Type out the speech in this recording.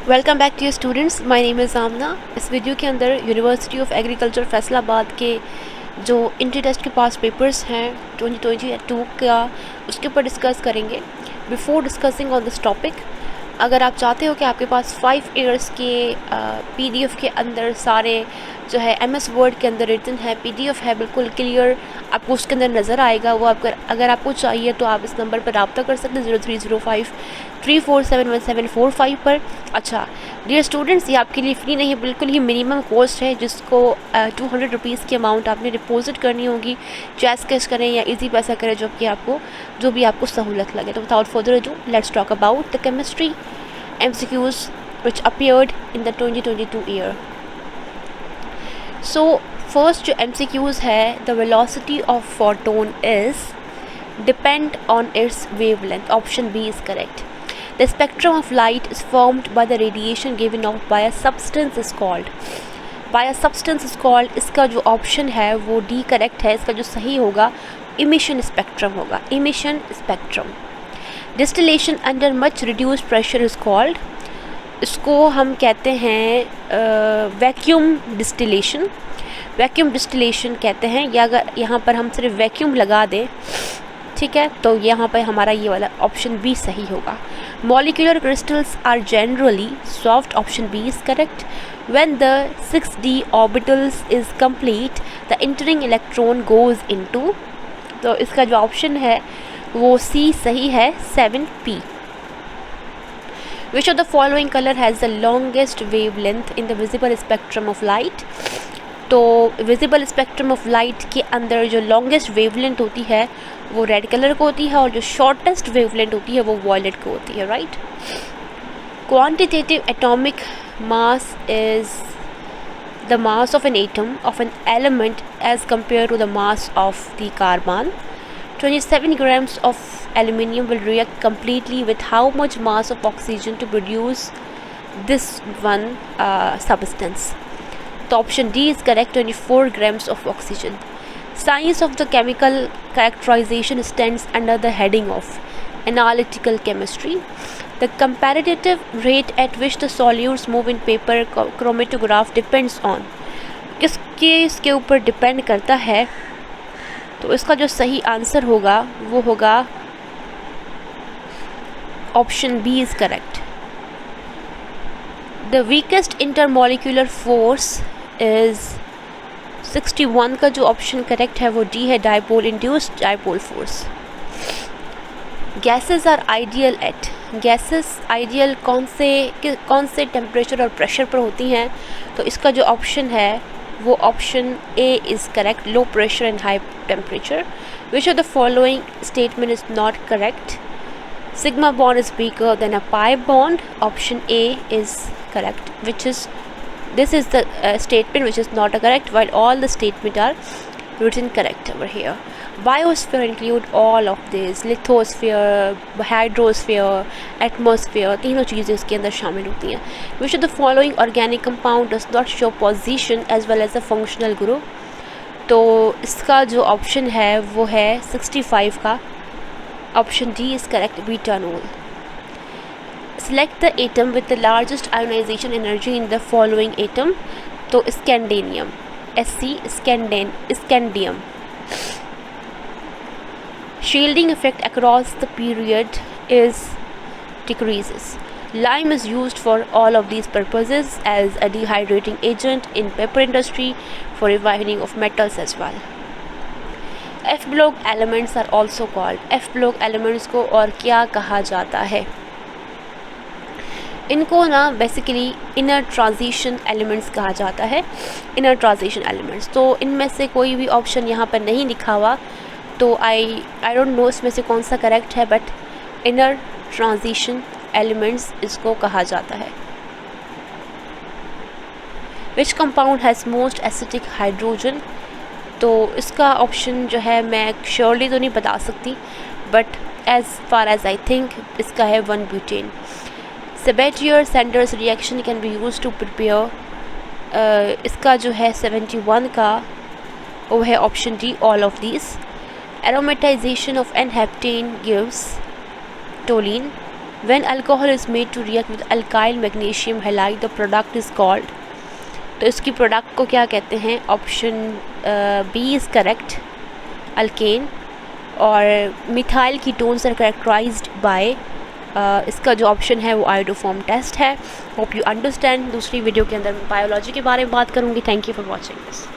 Welcome back to students. My name is Aamna. इस video के अंदर यूनिवर्सिटी ऑफ एग्रीकल्चर फैसलाबाद के जो इंट्री टेस्ट के पास पेपर्स हैं 2022 का, उसके ऊपर डिस्कस करेंगे। Before discussing on this topic, अगर आप चाहते हो कि आपके पास 5 ईयर्स के PDF के अंदर सारे जो है MS वर्ड के अंदर रिटन है, PDF है, बिल्कुल क्लियर आपको उसके अंदर नज़र आएगा। वो आपको अगर आपको चाहिए तो आप इस नंबर पर रब्ता कर सकते हैं 0305347145 पर। अच्छा डियर स्टूडेंट्स, ये आपके लिए फ़्री नहीं है, बिल्कुल ही मिनिमम कॉस्ट है, जिसको 200 रुपीज़ की अमाउंट आपने डिपॉजिट करनी होगी। चेस कैश करें या इजी पैसा करें, जो भी आपको सहूलत लगे। तो without further ado, let's talk about the chemistry MCQs which appeared in the 2022 year. So first जो MCQs है, the velocity of photon is depend on its wavelength. Option B is correct. The spectrum of light is formed by the radiation given off by a substance is called. By a substance is called, इसका जो option है वो D correct है। इसका जो सही होगा emission spectrum होगा, emission spectrum. Distillation under much reduced pressure is called, इसको हम कहते हैं वैक्यूम डिस्टिलेशन। वैक्यूम डिस्टिलेशन कहते हैं, या अगर यहाँ पर हम सिर्फ वैक्यूम लगा दें, ठीक है, तो यहाँ पर हमारा ये वाला ऑप्शन बी सही होगा। Molecular crystals are generally soft, option B is correct. When the 6d orbitals is complete the entering electron goes into, तो इसका जो ऑप्शन है वो सी सही है, 7p. Which of the following color has the longest wavelength in the visible spectrum of light? तो visible spectrum of light के अंदर जो लॉन्गेस्ट वेवलेंथ होती है वो रेड कलर को होती है, और जो शॉर्टेस्ट वेवलेंथ होती है वो वॉयलेट को होती है, right. Quantitative atomic mass is the mass of an atom of an element as compared to the mass of the carbon. 27 grams of aluminium will react completely with how much mass of oxygen to produce this one substance? The option D is correct, 24 grams of oxygen. Science of the chemical characterization stands under the heading of analytical chemistry. The comparative rate at which the solutes move in paper chromatograph depends on, इसके ऊपर depend करता है, तो इसका जो सही answer होगा वो होगा option B is correct. The weakest intermolecular force is 61 का जो ऑप्शन करेक्ट है वो डी है, dipole induced dipole force. Gases are ideal at, gases ideal कौन से टेम्परेचर और प्रेशर पर होती हैं, तो इसका जो ऑप्शन है वो option A is correct, low pressure and high temperature. Which of the following statement is not correct? Sigma bond is weaker then a pi bond, option A is correct, which is this is the statement which is not correct, while all the statements are written correct over here. Biosphere include all of this, lithosphere, hydrosphere, atmosphere, तीनों चीज़ें इसके अंदर शामिल होती हैं। Which of the following organic compound does not show position as well as a functional group? तो इसका जो ऑप्शन है वो है 65 का, option D is correct, butanol. Select the atom with the largest ionization energy in the following atom, तो स्कैंडेनियम, SC scandium. Shielding effect across the period is decreases. Lime is used for all of these purposes as a dehydrating agent in paper industry, for refining of metals as well. F block elements are also called, F block elements को और क्या कहा जाता है? इनको ना basically inner transition elements कहा जाता है, इनर ट्रांजिशन एलिमेंट्स। तो इनमें से कोई भी ऑप्शन यहाँ पर नहीं लिखा हुआ, तो आई डोंट नो इसमें से कौन सा करेक्ट है, बट इनर ट्रांजिशन एलिमेंट्स इसको कहा जाता है। Which compound has most acidic hydrogen, तो इसका ऑप्शन जो है मैं श्योरली तो नहीं बता सकती, but as far as I think इसका है 1-ब्यूटेन। Sabatier-Sanders reaction can be used to prepare, इसका जो है 71 का वो है option D, all of this. Aromatization of N-heptane gives toluene, when alcohol is made to react with alkyl magnesium halide the product is called, तो इसकी product को क्या कहते हैं? Option B is correct, alkane. और methyl ketones are characterized by, इसका जो option है वो आयोडोफॉर्म टेस्ट है। Hope you understand. दूसरी वीडियो के अंदर मैं बायोलॉजी के बारे में बात करूँगी। Thank you for watching this.